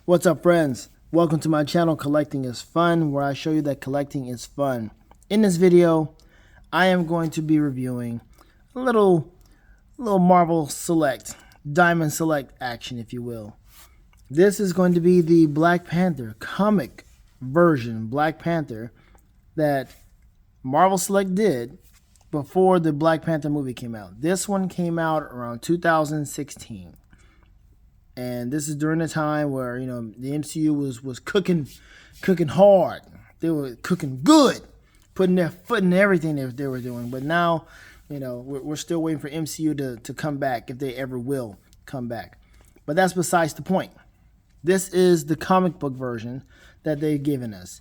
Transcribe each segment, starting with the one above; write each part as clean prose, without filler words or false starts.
What's up, friends? Welcome to my channel, Collecting is Fun, where I show you that collecting is fun. In this video, I am going to be reviewing a little Marvel Select, Diamond Select action, if you will. This is going to be the Black Panther comic version, Black Panther, that Marvel Select did before the Black Panther movie came out. This one came out around 2016. And this is during the time where, the MCU was cooking hard. They were cooking good, putting their foot in everything they were doing. But now, we're still waiting for MCU to come back, if they ever will come back. But that's besides the point. This is the comic book version that they've given us.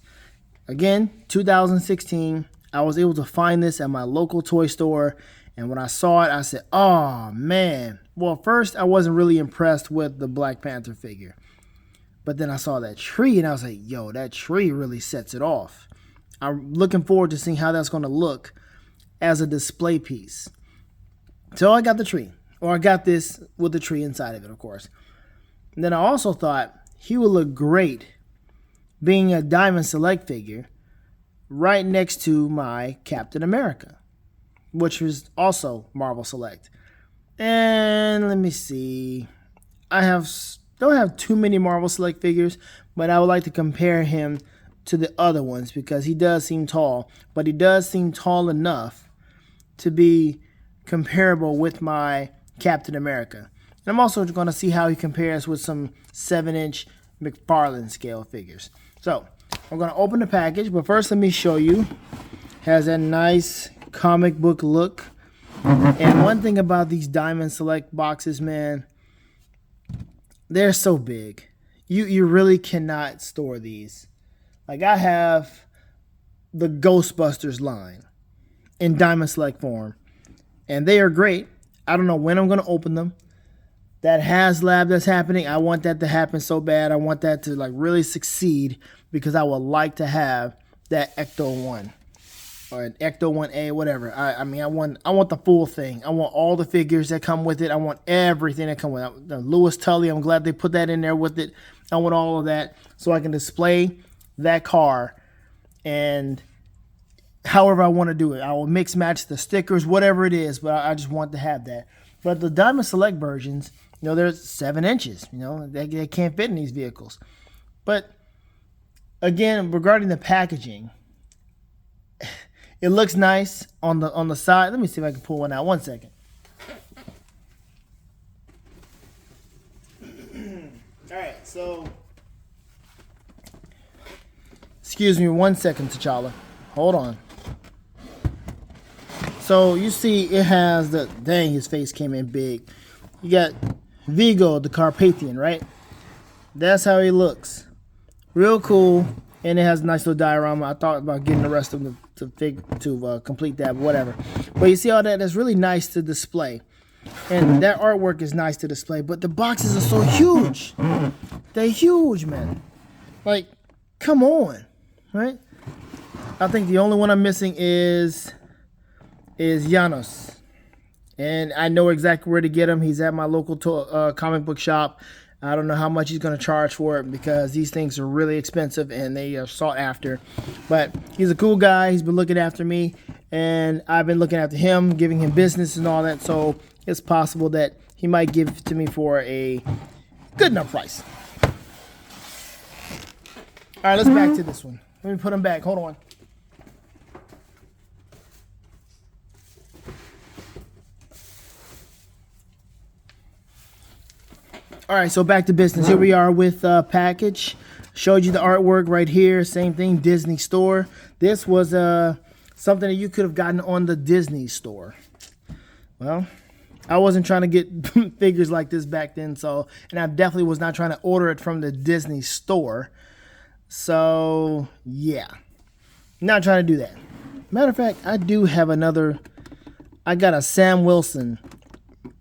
Again, 2016, I was able to find this at my local toy store. And when I saw it, I said, oh, man. Well, first, I wasn't really impressed with the Black Panther figure. But then I saw that tree, and I was like, yo, that tree really sets it off. I'm looking forward to seeing how that's going to look as a display piece. So I got the tree. Or I got this with the tree inside of it, of course. And then I also thought he would look great being a Diamond Select figure right next to my Captain America, which was also Marvel Select. And let me see. I don't have too many Marvel Select figures, but I would like to compare him to the other ones because he does seem tall, but he does seem tall enough to be comparable with my Captain America. And I'm also going to see how he compares with some 7-inch McFarlane scale figures. So I'm going to open the package, but first let me show you. Has a nice comic book look. And one thing about these Diamond Select boxes, man, they're so big. You really cannot store these. Like, I have the Ghostbusters line in Diamond Select form, and they are great. I don't know when I'm going to open them. That HasLab that's happening, I want that to happen so bad. I want that to really succeed because I would like to have that Ecto 1. Or an Ecto 1A, whatever. I want the full thing. I want all the figures that come with it. I want everything that come with it. The Lewis Tully, I'm glad they put that in there with it. I want all of that so I can display that car and however I want to do it. I will mix match the stickers, whatever it is, but I just want to have that. But the Diamond Select versions, they're 7 inches. They can't fit in these vehicles. But again, regarding the packaging, it looks nice on the side. Let me see if I can pull one out. 1 second. All right, so excuse me 1 second, T'Challa. Hold on. So you see it has the, dang, his face came in big. You got Vigo, the Carpathian, right? That's how he looks. Real cool. And it has a nice little diorama. I thought about getting the rest of them to complete that, but whatever. But you see all that? That's really nice to display. And that artwork is nice to display. But the boxes are so huge. They're huge, man. Like, come on. Right? I think the only one I'm missing is Janos. And I know exactly where to get him. He's at my local comic book shop. I don't know how much he's going to charge for it because these things are really expensive and they are sought after. But he's a cool guy. He's been looking after me, and I've been looking after him, giving him business and all that. So it's possible that he might give it to me for a good enough price. All right, let's back to this one. Let me put him back. Hold on. All right, so back to business. Here we are with package. Showed you the artwork right here. Same thing, Disney Store. This was something that you could have gotten on the Disney Store. Well, I wasn't trying to get figures like this back then, and I definitely was not trying to order it from the Disney Store. So, yeah. Not trying to do that. Matter of fact, I do have another. I got a Sam Wilson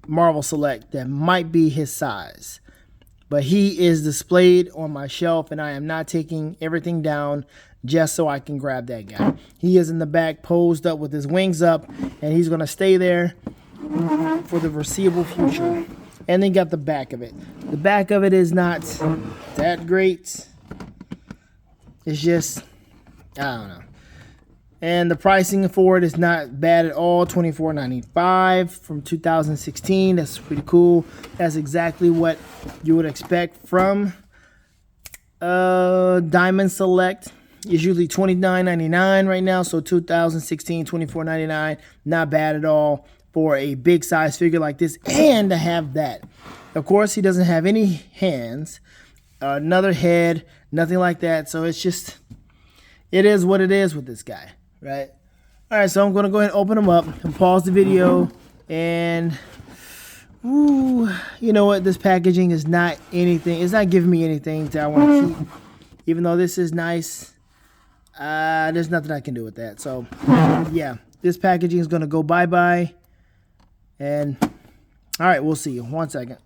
Marvel Select that might be his size, but he is displayed on my shelf, and I am not taking everything down just so I can grab that guy. He is in the back, posed up with his wings up, and he's going to stay there for the foreseeable future. And then got the back of it. The back of it is not that great. It's just, I don't know. And the pricing for it is not bad at all. $24.95 from 2016. That's pretty cool. That's exactly what you would expect from Diamond Select. It's usually $29.99 right now. So 2016, $24.99. Not bad at all for a big size figure like this. And to have that. Of course, he doesn't have any hands. Another head. Nothing like that. So it's just, it is what it is with this guy. Right. All right. So I'm going to go ahead and open them up and pause the video. And, ooh, you know what? This packaging is not anything. It's not giving me anything that I want to keep. Even though this is nice, there's nothing I can do with that. So, yeah, this packaging is going to go bye-bye. And, all right, we'll see you. 1 second.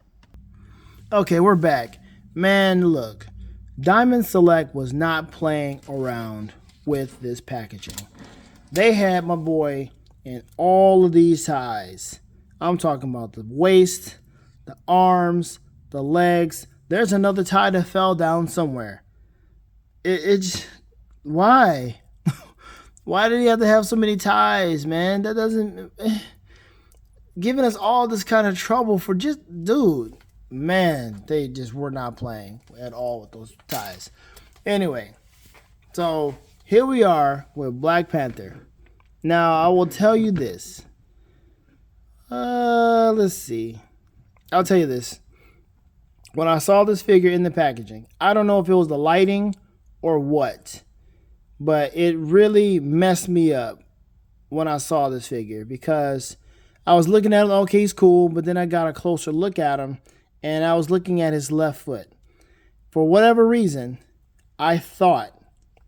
Okay, we're back. Man, look. Diamond Select was not playing around with this packaging. They had my boy in all of these ties. I'm talking about the waist, the arms, the legs. There's another tie that fell down somewhere. It's why? Why did he have to have so many ties, man? That doesn't giving us all this kind of trouble for just, dude, man, they just were not playing at all with those ties. Anyway, so here we are with Black Panther. Now, I will tell you this. Let's see. I'll tell you this. When I saw this figure in the packaging, I don't know if it was the lighting or what, but it really messed me up when I saw this figure because I was looking at him, okay, he's cool, but then I got a closer look at him, and I was looking at his left foot. For whatever reason, I thought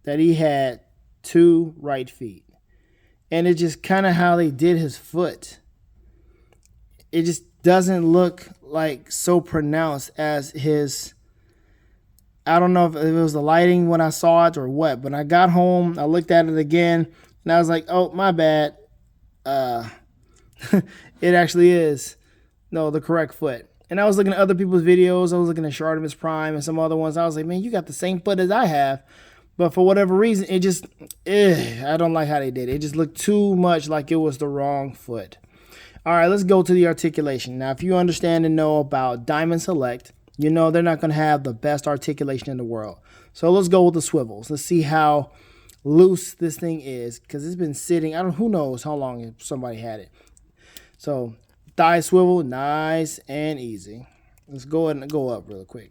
that he had 2 right feet. And it's just kind of how they did his foot. It just doesn't look like so pronounced as his. I don't know if it was the lighting when I saw it or what, but I got home, I looked at it again, and I was like, oh, my bad. It actually is, no, the correct foot. And I was looking at other people's videos. I was looking at Shartimus Prime and some other ones. I was like, man, you got the same foot as I have. But for whatever reason, it just, I don't like how they did it. It just looked too much like it was the wrong foot. All right, let's go to the articulation. Now, if you understand and know about Diamond Select, you know they're not going to have the best articulation in the world. So let's go with the swivels. Let's see how loose this thing is because it's been sitting. Who knows how long somebody had it. So thigh swivel, nice and easy. Let's go ahead and go up real quick.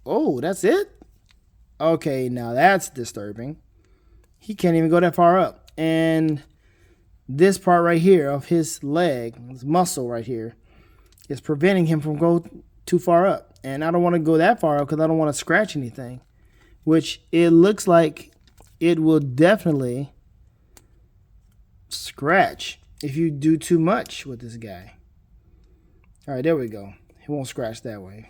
Oh, that's it? Okay, now that's disturbing. He can't even go that far up. And this part right here of his leg, his muscle right here, is preventing him from going too far up. And I don't want to go that far up because I don't want to scratch anything. Which it looks like it will definitely scratch if you do too much with this guy. All right, there we go. He won't scratch that way.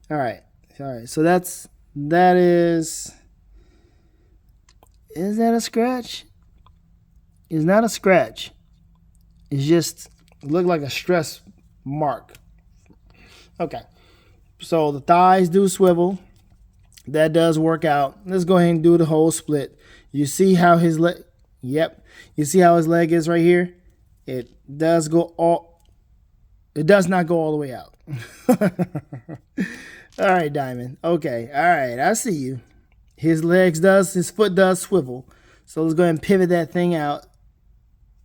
All right, so that is that a scratch? It's not a scratch. It's just look like a stress mark. Okay, so the thighs do swivel. That does work out. Let's go ahead and do the whole split. You see how his leg, yep. You see how his leg is right here? It does not go all the way out. All right, Diamond. Okay. All right. I see you. His foot does swivel. So let's go ahead and pivot that thing out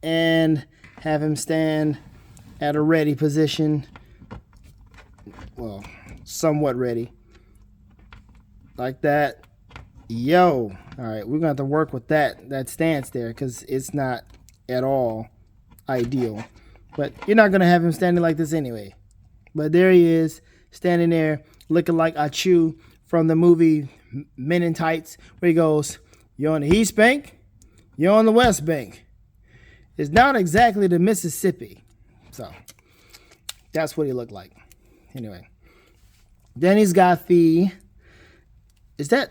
and have him stand at a ready position. Well, somewhat ready. Like that. Yo. All right. We're going to have to work with that stance there because it's not at all ideal. But you're not going to have him standing like this anyway. But there he is, standing there, looking like Achu from the movie Men in Tights, where he goes, you're on the East Bank, you're on the West Bank. It's not exactly the Mississippi. So, that's what he looked like. Anyway. Then he's got the,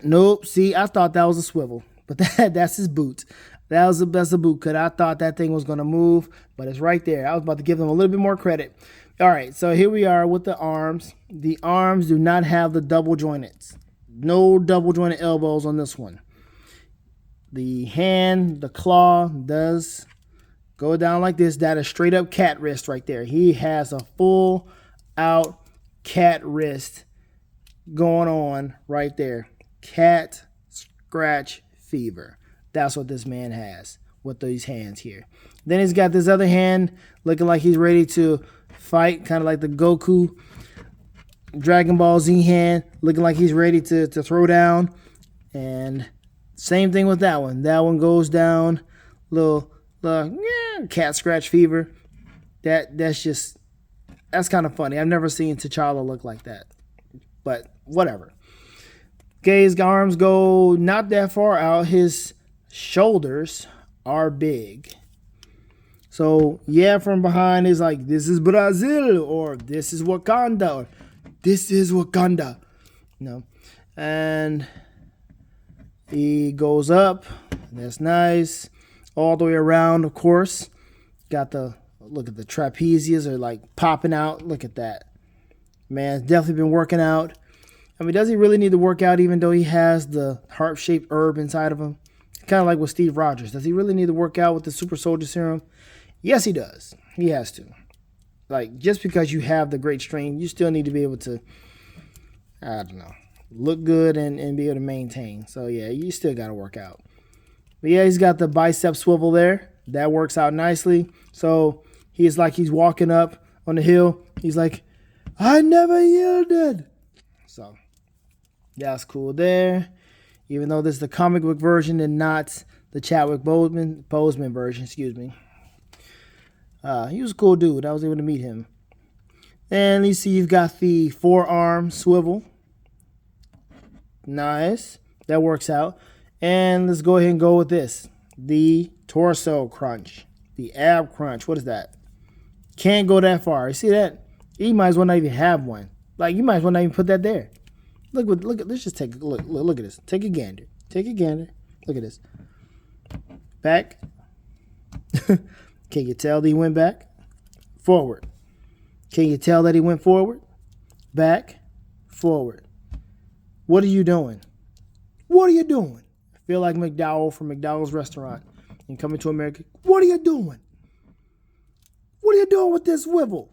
nope, see, I thought that was a swivel. But that's his boot. That's a boot cut. I thought that thing was going to move, but it's right there. I was about to give them a little bit more credit. All right, so here we are with the arms. The arms do not have the double jointed. No double jointed elbows on this one. The hand, the claw does go down like this. That is straight up cat wrist right there. He has a full out cat wrist going on right there. Cat scratch fever. That's what this man has with these hands here. Then he's got this other hand looking like he's ready to fight, kind of like the Goku Dragon Ball Z hand, looking like he's ready to throw down. And same thing with that one. That one goes down, little cat scratch fever. That's kind of funny. I've never seen T'Challa look like that, but whatever. Okay, his arms go not that far out. His shoulders are big. So yeah, from behind is like, this is Brazil, or this is Wakanda, or this is Wakanda. And he goes up. That's nice. All the way around, of course. Got the, look at the trapezius are like popping out. Look at that. Man's definitely been working out. I mean, does he really need to work out even though he has the heart-shaped herb inside of him? Kind of like with Steve Rogers. Does he really need to work out with the super soldier serum? Yes, he does. He has to. Like, just because you have the great strength, you still need to be able to, I don't know, look good and be able to maintain. So, yeah, you still got to work out. But, yeah, he's got the bicep swivel there. That works out nicely. So, he's like he's walking up on the hill. He's like, I never yielded. So, that's cool there. Even though this is the comic book version and not the Chadwick Boseman version, excuse me. He was a cool dude. I was able to meet him. And you see you've got the forearm swivel. Nice. That works out. And let's go ahead and go with this. The torso crunch. The ab crunch. What is that? Can't go that far. You see that? You might as well not even have one. Like, you might as well not even put that there. Look, let's just take a look. Look at this. Take a gander. Take a gander. Look at this. Back. Can you tell that he went back? Forward. Can you tell that he went forward? Back. Forward. What are you doing? What are you doing? I feel like McDowell from McDowell's restaurant and Coming to America. What are you doing? What are you doing with this swivel?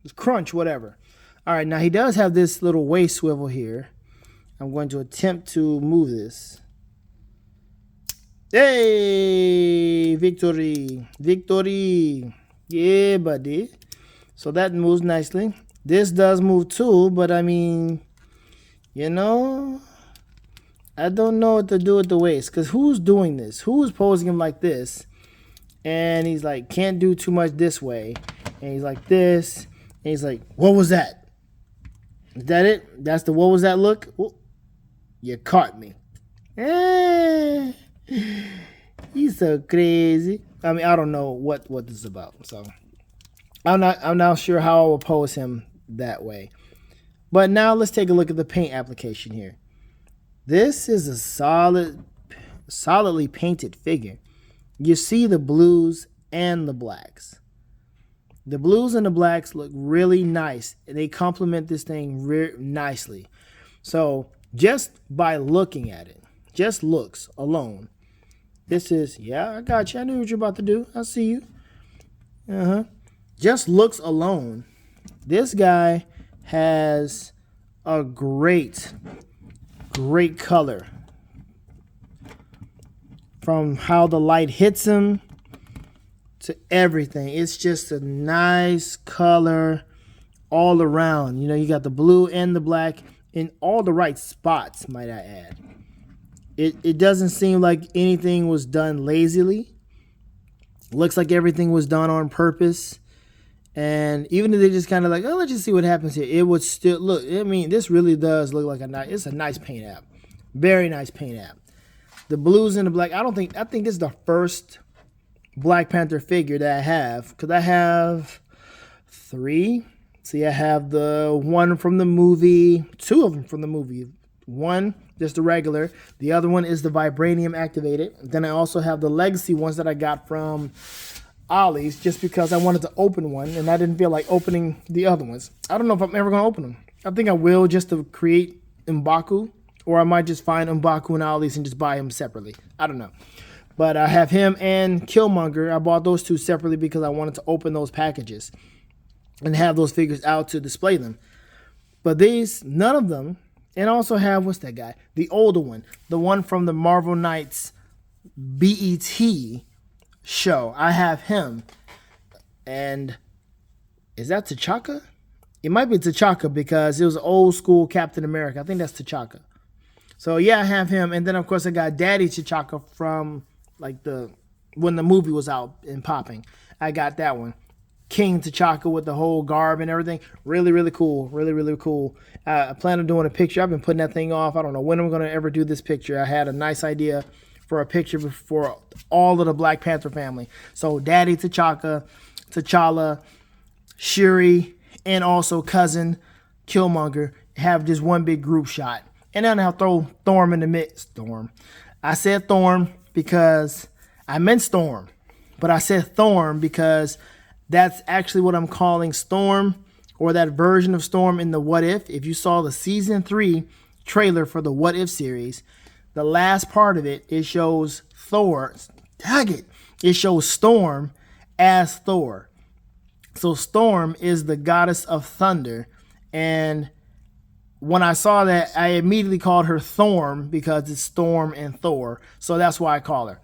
This crunch, whatever. All right, now he does have this little waist swivel here. I'm going to attempt to move this. Hey, victory. Victory. Yeah, buddy. So that moves nicely. This does move too, but I mean, you know, I don't know what to do with the waist. Because who's doing this? Who's posing him like this? And he's like, can't do too much this way. And he's like this. And he's like, what was that? Is that it? That's the what was that look? Ooh, you caught me. He's so crazy. I mean, I don't know what this is about. So I'm not sure how I will pose him that way. But now let's take a look at the paint application here. This is a solidly painted figure. You see the blues and the blacks. The blues and the blacks look really nice. They complement this thing nicely. So just by looking at it, just looks alone, this is, yeah, I got you. I knew what you're about to do. I see you. Just looks alone. This guy has a great color. From how the light hits him to everything. It's just a nice color all around. You know, you got the blue and the black in all the right spots, might I add. It doesn't seem like anything was done lazily. Looks like everything was done on purpose. And even if they just kind of like, oh, let's just see what happens here, it would still look, I mean, this really does look like it's a nice paint app. Very nice paint app. The blues and the black, I think this is the first Black Panther figure that I have, because I have 3. See, I have the one from the movie, 2 of them from the movie. One, just the regular. The other one is the vibranium activated. Then I also have the legacy ones that I got from ollies just because I wanted to open one and I didn't feel like opening the other ones. I don't know if I'm ever going to open them. I think I will, just to create M'Baku, or I might just find M'Baku and ollies and just buy them separately. I don't know. But I have him and Killmonger. I bought those two separately because I wanted to open those packages and have those figures out to display them. But these, none of them. And I also have, what's that guy? The older one. The one from the Marvel Knights BET show. I have him. And is that T'Chaka? It might be T'Chaka because it was old school Captain America. I think that's T'Chaka. So yeah, I have him. And then of course I got Daddy T'Chaka from like when the movie was out and popping. I got that one. King T'Chaka with the whole garb and everything. Really, really cool. Really, really cool. I plan on doing a picture. I've been putting that thing off. I don't know when I'm going to ever do this picture. I had a nice idea for a picture for all of the Black Panther family. So Daddy T'Chaka, T'Challa, Shuri, and also cousin Killmonger have just one big group shot. And then I'll throw Thorm in the mix. Storm. I said Thorm because I meant Storm. But I said Thorm because that's actually what I'm calling Storm, or that version of Storm in the What If. If you saw the season 3 trailer for the What If series, the last part of it, it shows Thor. Dang it. It shows Storm as Thor. So Storm is the goddess of thunder. And when I saw that, I immediately called her Thorm because it's Storm and Thor. So that's why I call her.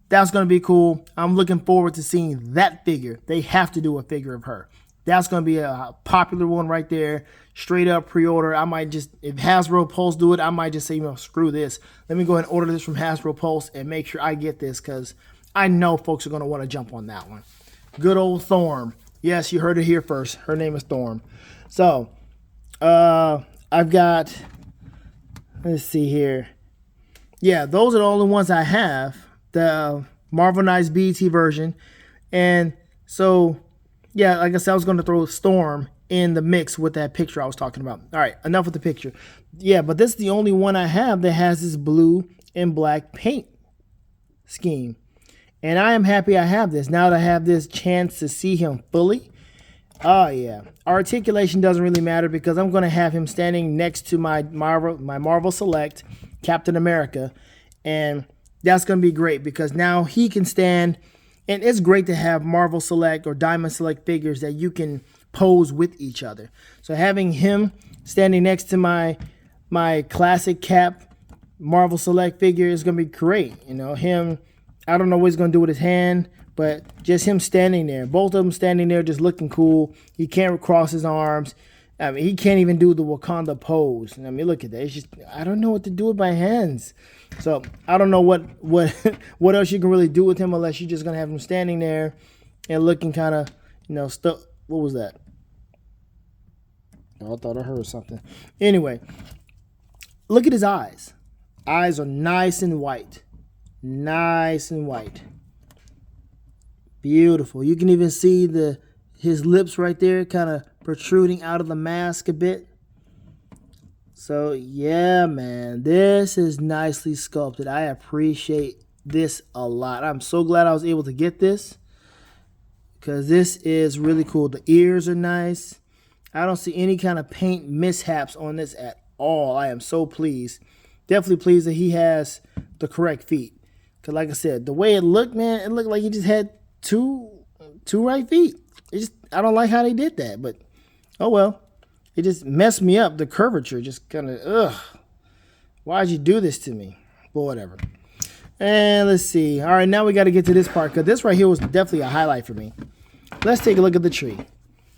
That's going to be cool. I'm looking forward to seeing that figure. They have to do a figure of her. That's going to be a popular one right there. Straight up pre-order. I might just, if Hasbro Pulse do it, I might just say, you know, screw this. Let me go ahead and order this from Hasbro Pulse and make sure I get this because I know folks are going to want to jump on that one. Good old Thorm. Yes, you heard it here first. Her name is Thorm. So, I've got, let's see here. Yeah, those are the only ones I have. The Marvel Knights BET version. And so, yeah, like I said, I was going to throw Storm in the mix with that picture I was talking about. All right, enough with the picture. Yeah, but this is the only one I have that has this blue and black paint scheme. And I am happy I have this. Now that I have this chance to see him fully. Oh, yeah. Articulation doesn't really matter because I'm going to have him standing next to my Marvel Select Captain America. And that's going to be great because now he can stand. And it's great to have Marvel Select or Diamond Select figures that you can pose with each other. So having him standing next to my classic Cap Marvel Select figure is going to be great. You know, him, I don't know what he's going to do with his hand, but just him standing there. Both of them standing there just looking cool. He can't cross his arms. I mean, he can't even do the Wakanda pose. I mean, look at that. It's just, I don't know what to do with my hands. So I don't know what else you can really do with him unless you're just going to have him standing there and looking kind of, you know, stuff. What was that? Oh, I thought I heard something. Anyway, look at his eyes. Eyes are nice and white. Nice and white. Beautiful. You can even see his lips right there kind of protruding out of the mask a bit. So yeah, man, this is nicely sculpted. I appreciate this a lot. I'm so glad I was able to get this because this is really cool. The ears are nice. I don't see any kind of paint mishaps on this at all. I am so pleased. Definitely pleased that he has the correct feet. Because like I said, the way it looked, man, it looked like he just had two right feet. I don't like how they did that, but oh well. It just messed me up. The curvature just kind of, ugh. Why'd you do this to me? But whatever. And let's see. All right, now we got to get to this part because this right here was definitely a highlight for me. Let's take a look at the tree.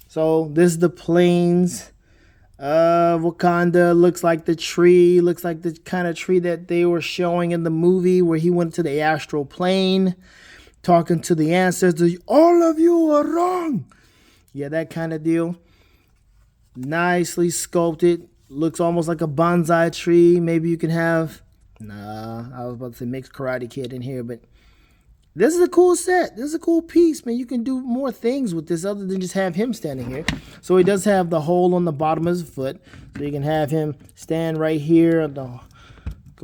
So this is the plains of Wakanda. Looks like the tree. Looks like the kind of tree that they were showing in the movie where he went to the astral plane talking to the ancestors. All of you are wrong. Yeah, that kind of deal. Nicely sculpted. Looks almost like a bonsai tree. Maybe you can have, I was about to say mixed Karate Kid in here, but this is a cool set. This is a cool piece, man. You can do more things with this other than just have him standing here. So he does have the hole on the bottom of his foot. So you can have him stand right here. Come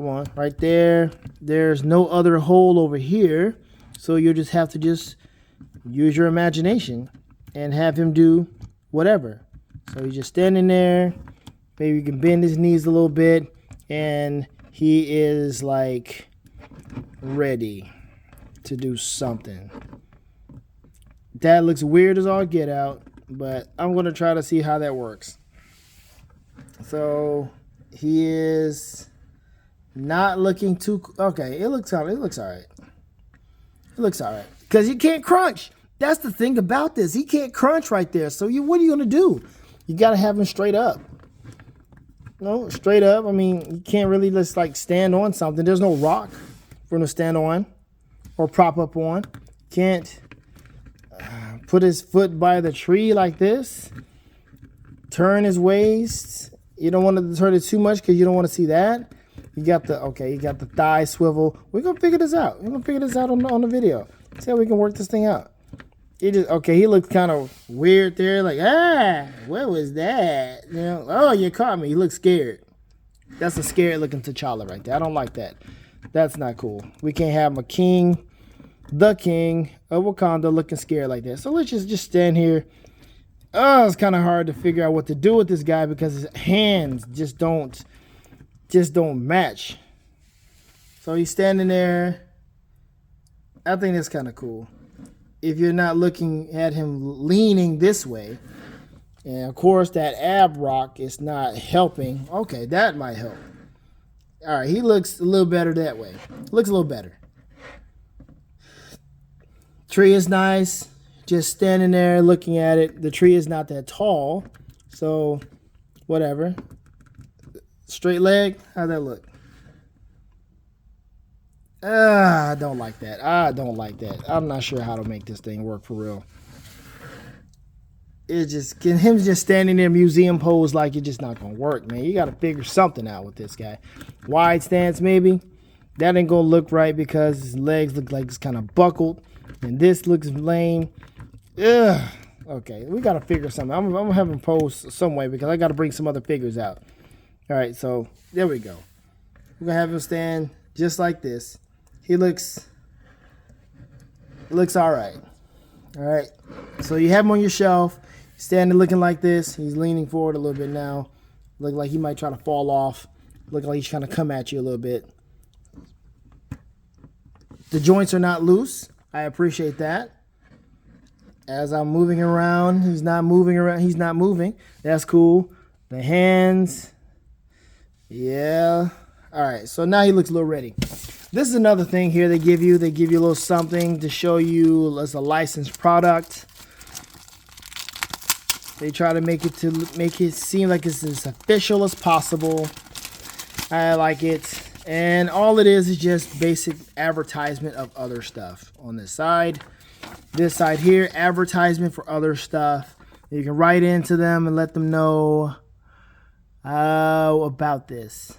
on, right there. There's no other hole over here. So you just have to just use your imagination and have him do whatever. So he's just standing there. Maybe you can bend his knees a little bit, and he is like ready to do something. That looks weird as all get out, but I'm going to try to see how that works. So he is not looking too okay. It looks all right. It looks all right because he can't crunch. That's the thing about this. He can't crunch right there. So what are you going to do? You got to have him straight up. No, straight up. I mean, you can't really just like stand on something. There's no rock for him to stand on or prop up on. Can't put his foot by the tree like this. Turn his waist. You don't want to turn it too much because you don't want to see that. You got the thigh swivel. We're going to figure this out. We're going to figure this out on the video. See how we can work this thing out. He looks kind of weird there. Like, what was that? You know, oh, you caught me. He looks scared. That's a scared looking T'Challa right there. I don't like that. That's not cool. We can't have the king of Wakanda looking scared like that. So let's just stand here. Oh, it's kind of hard to figure out what to do with this guy because his hands just don't match. So he's standing there. I think that's kind of cool. If you're not looking at him leaning this way, and of course that ab rock is not helping. Okay, that might help. All right, he looks a little better that way. Looks a little better. Tree is nice. Just standing there looking at it. The tree is not that tall, so whatever. Straight leg, how'd that look? I don't like that. I'm not sure how to make this thing work for real. Him just standing there museum pose like it's just not gonna work, man. You gotta figure something out with this guy. Wide stance maybe. That ain't gonna look right because his legs look like it's kind of buckled, and this looks lame. Ugh. Okay, we gotta figure something. I'm gonna have him pose some way because I gotta bring some other figures out. All right, so there we go. We're gonna have him stand just like this. He looks all right. All right, so you have him on your shelf, standing looking like this. He's leaning forward a little bit now. Look like he might try to fall off. Look like he's trying to come at you a little bit. The joints are not loose. I appreciate that. As I'm moving around, he's not moving around. He's not moving. That's cool. The hands. Yeah. All right, so now he looks a little ready. This is another thing here they give you. They give you a little something to show you as a licensed product. They try to make it seem like it's as official as possible. I like it. And all it is just basic advertisement of other stuff on this side. This side here, advertisement for other stuff. You can write into them and let them know about this.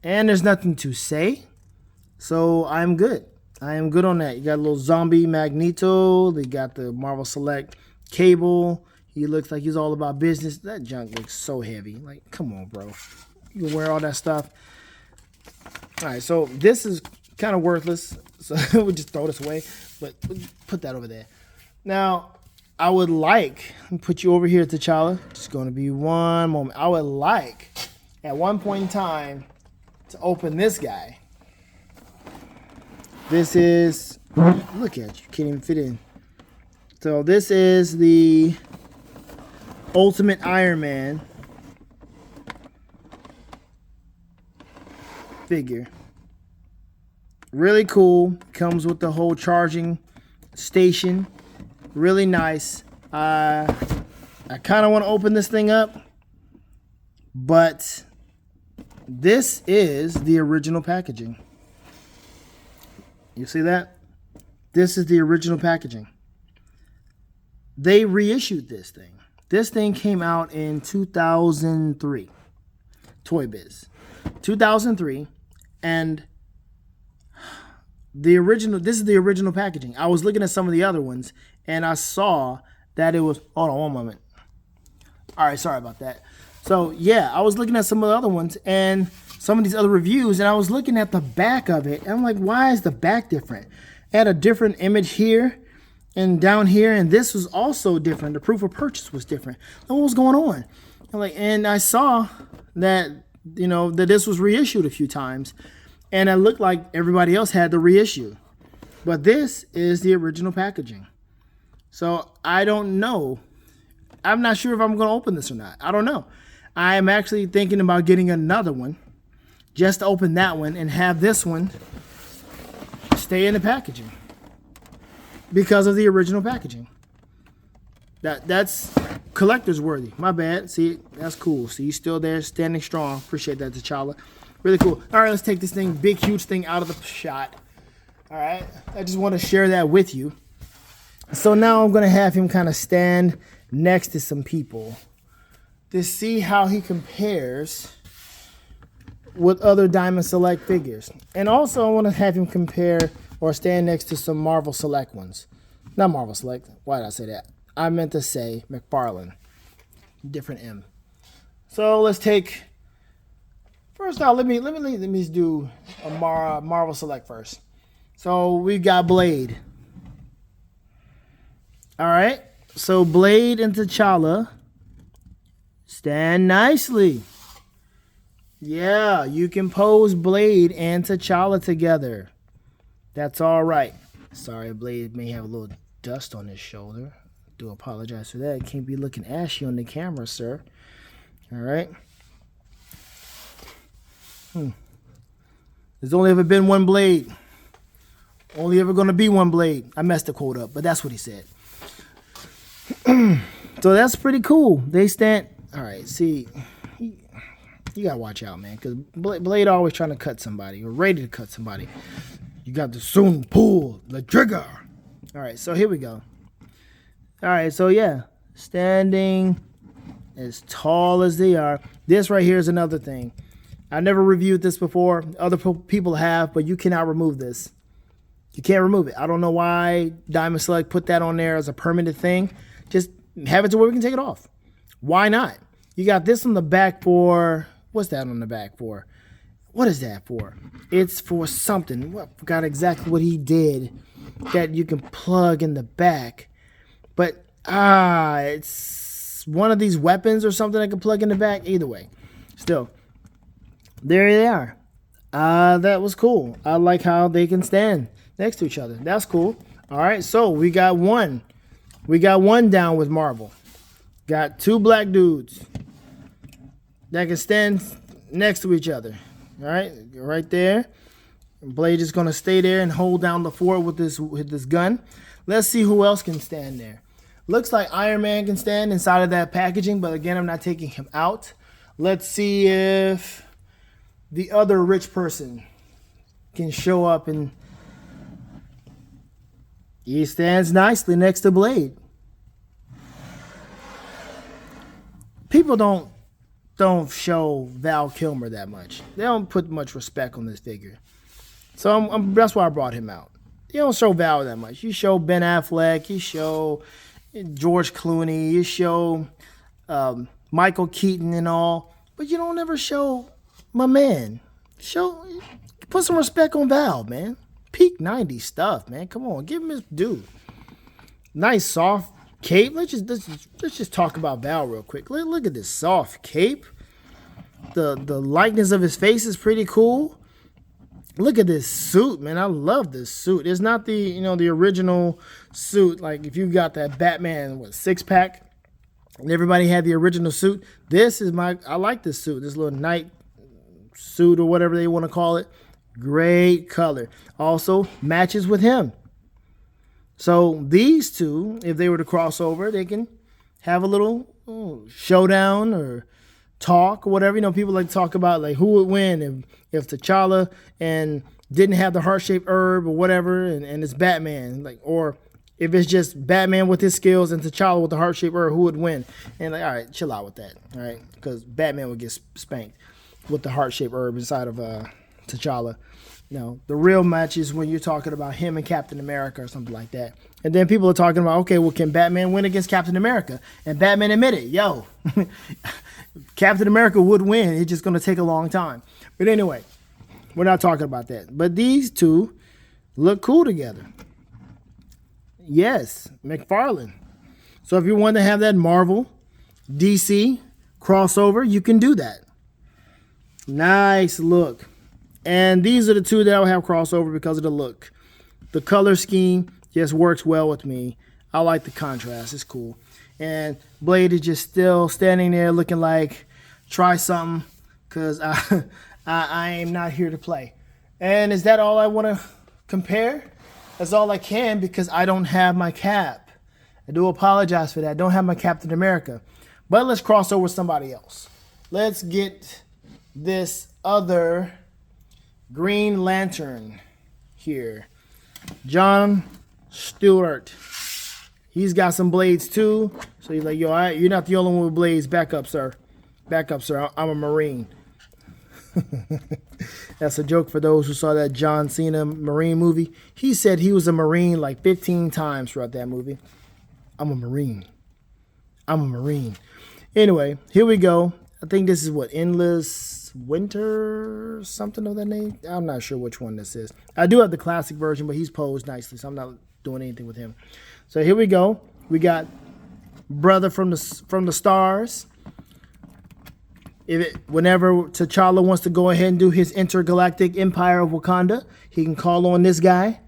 And there's nothing to say. So I'm good. I am good on that. You got a little zombie Magneto. They got the Marvel Select Cable. He looks like he's all about business. That junk looks so heavy. Like, come on, bro. You can wear all that stuff. All right, so this is kind of worthless. So we'll just throw this away. But we'll put that over there. Now, I would like, put you over here, T'Challa. Just going to be one moment. I would like, at one point in time, to open this guy. This is, look at you, can't even fit in. So this is the Ultimate Iron Man figure. Really cool. Comes with the whole charging station. Really nice. I kind of want to open this thing up, but this is the original packaging. You see that? This is the original packaging. They reissued this thing. This thing came out in 2003. Toy Biz. 2003. And this is the original packaging. I was looking at some of the other ones, and I saw that it was, hold on one moment. All right, sorry about that. So, yeah, I was looking at some of the other ones, and some of these other reviews, and I was looking at the back of it, and I'm like, why is the back different? It had a different image here and down here, and this was also different. The proof of purchase was different. What was going on? And I saw that, you know, that this was reissued a few times, and it looked like everybody else had the reissue. But this is the original packaging. So I don't know. I'm not sure if I'm going to open this or not. I don't know. I am actually thinking about getting another one, just to open that one and have this one stay in the packaging because of the original packaging. That's collector's worthy. My bad. See, that's cool. See, you still there, standing strong. Appreciate that, T'Challa. Really cool. All right, let's take this thing, big, huge thing, out of the shot. All right, I just want to share that with you. So now I'm going to have him kind of stand next to some people to see how he compares with other Diamond Select figures. And also I want to have him compare or stand next to some Marvel Select ones. Not Marvel Select. Why did I say that? I meant to say McFarlane. Different M. So let's take, first out, let me do a Marvel Select first. So we got Blade. All right, so Blade and T'Challa stand nicely. Yeah, you can pose Blade and T'Challa together. That's all right. Sorry, Blade may have a little dust on his shoulder. Do apologize for that. Can't be looking ashy on the camera, sir. All right. There's only ever been one Blade. Only ever going to be one Blade. I messed the quote up, but that's what he said. So that's pretty cool. They stand. All right, see, you gotta watch out, man, because Blade always trying to cut somebody or ready to cut somebody. You got to soon pull the trigger. All right, so here we go. All right, so yeah, standing as tall as they are. This right here is another thing. I never reviewed this before. Other people have, but you cannot remove this. You can't remove it. I don't know why Diamond Select put that on there as a permanent thing. Just have it to where we can take it off. Why not? You got this on the back for, what's that on the back for? What is that for? It's for something. I forgot exactly what he did that you can plug in the back. But, it's one of these weapons or something I can plug in the back. Either way. Still, there they are. That was cool. I like how they can stand next to each other. That's cool. All right, so we got one. We got one down with Marvel. Got two black dudes that can stand next to each other. All right, right there. Blade is going to stay there and hold down the fort with this gun. Let's see who else can stand there. Looks like Iron Man can stand inside of that packaging, but again, I'm not taking him out. Let's see if the other rich person can show up, and he stands nicely next to Blade. People don't show Val Kilmer that much. They don't put much respect on this figure. So that's why I brought him out. You don't show Val that much. You show Ben Affleck. You show George Clooney. You show Michael Keaton and all. But you don't ever show my man. Put some respect on Val, man. Peak 90s stuff, man. Come on, give him his due. Nice soft cape. Let's just talk about Val real quick. Look at this soft cape. The likeness of his face is pretty cool. Look at this suit, man. I love this suit. It's not the the original suit. Like if you got that Batman six-pack and everybody had the original suit. This is I like this suit. This little night suit or whatever they want to call it. Great color. Also matches with him. So these two, if they were to cross over, they can have a little showdown or talk or whatever. People like to talk about like who would win if T'Challa and didn't have the heart-shaped herb or whatever, and it's Batman, like, or if it's just Batman with his skills and T'Challa with the heart-shaped herb, who would win? And like, all right, chill out with that, all right, because Batman would get spanked with the heart-shaped herb inside of T'Challa. The real match is when you're talking about him and Captain America or something like that. And then people are talking about, okay, well, can Batman win against Captain America? And Batman admitted, Captain America would win. It's just going to take a long time. But anyway, we're not talking about that. But these two look cool together. Yes, McFarlane. So if you want to have that Marvel, DC crossover, you can do that. Nice look. And these are the two that I'll have crossover because of the look. The color scheme just works well with me. I like the contrast. It's cool. And Blade is just still standing there looking like, try something, because I am not here to play. And is that all I want to compare? That's all I can, because I don't have my cap. I do apologize for that. I don't have my Captain America. But let's cross over with somebody else. Let's get this other Green Lantern here. John Stewart. He's got some blades too. So he's like, yo, you're not the only one with blades. Back up, sir. Back up, sir. I'm a Marine. That's a joke for those who saw that John Cena Marine movie. He said he was a Marine like 15 times throughout that movie. I'm a Marine. I'm a Marine. Anyway, here we go. I think this is what, Endless Winter, something of that name. I'm not sure which one this is. I do have the classic version, but he's posed nicely, so I'm not doing anything with him. So here we go. We got Brother from the Stars. Whenever T'Challa wants to go ahead and do his intergalactic empire of Wakanda, he can call on this guy,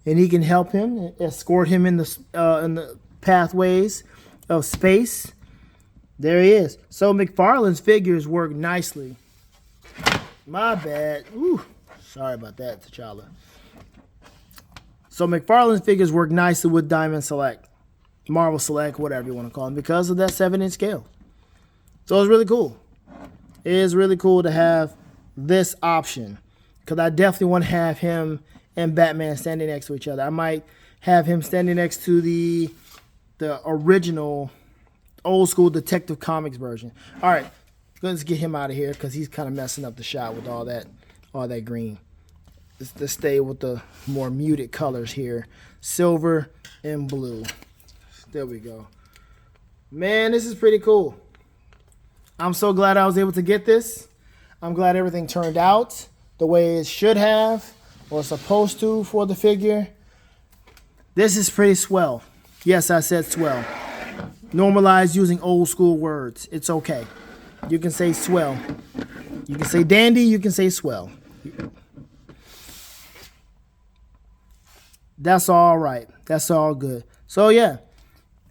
and he can help him, escort him in the pathways of space. There he is. So McFarlane's figures work nicely. My bad. Ooh, sorry about that, T'Challa. So McFarlane's figures work nicely with Diamond Select, Marvel Select, whatever you want to call them, because of that 7-inch scale. So it's really cool. It is really cool to have this option, because I definitely want to have him and Batman standing next to each other. I might have him standing next to the original old school Detective Comics version. All right, let's get him out of here because he's kind of messing up the shot with all that green. Let's stay with the more muted colors here, silver and blue. There we go. Man, this is pretty cool. I'm so glad I was able to get this. I'm glad everything turned out the way it should have or supposed to for the figure. This is pretty swell. Yes, I said swell. Normalize using old school words. It's okay. You can say swell. You can say dandy. You can say swell. That's all right. That's all good. So yeah,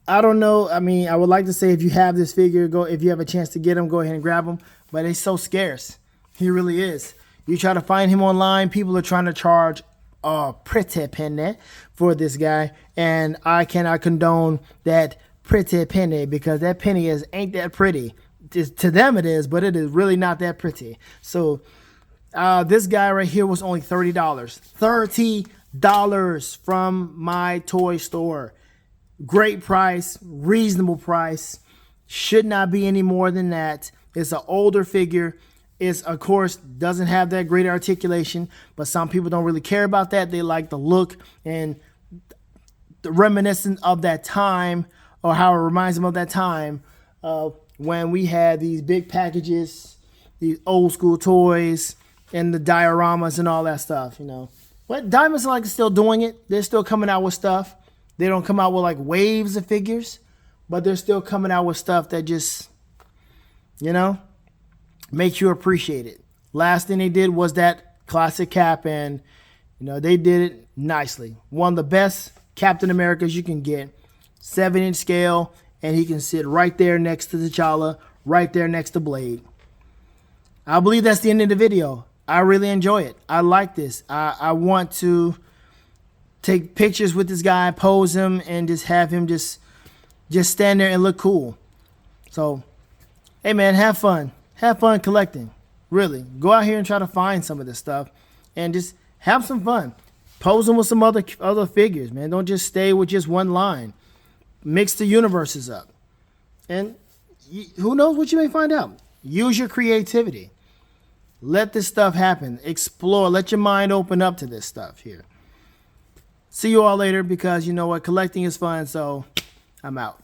I don't know. I mean, I would like to say if you have this figure, if you have a chance to get him, go ahead and grab him. But it's so scarce. He really is. You try to find him online, people are trying to charge a pretty penny for this guy. And I cannot condone that pretty penny, because that penny ain't that pretty. To them it is, but it is really not that pretty. So this guy right here was only $30. $30 from my toy store. Great price, reasonable price. Should not be any more than that. It's an older figure. It's, of course, doesn't have that great articulation, but some people don't really care about that. They like the look and the reminiscent of that time, or how it reminds them of that time when we had these big packages, these old school toys, and the dioramas and all that stuff, you know. But Diamond Select is still doing it. They're still coming out with stuff. They don't come out with like waves of figures, but they're still coming out with stuff that just, you know, makes you appreciate it. Last thing they did was that classic cap, and, you know, they did it nicely. One of the best Captain Americas you can get. 7-inch scale, and he can sit right there next to T'Challa, right there next to Blade. I believe that's the end of the video. I really enjoy it. I like this. I want to take pictures with this guy, pose him, and just have him just stand there and look cool. So, hey man, have fun. Have fun collecting. Really. Go out here and try to find some of this stuff and just have some fun. Pose them with some other figures, man. Don't just stay with just one line. Mix the universes up. And who knows what you may find out. Use your creativity. Let this stuff happen. Explore. Let your mind open up to this stuff here. See you all later, because you know what? Collecting is fun, so I'm out.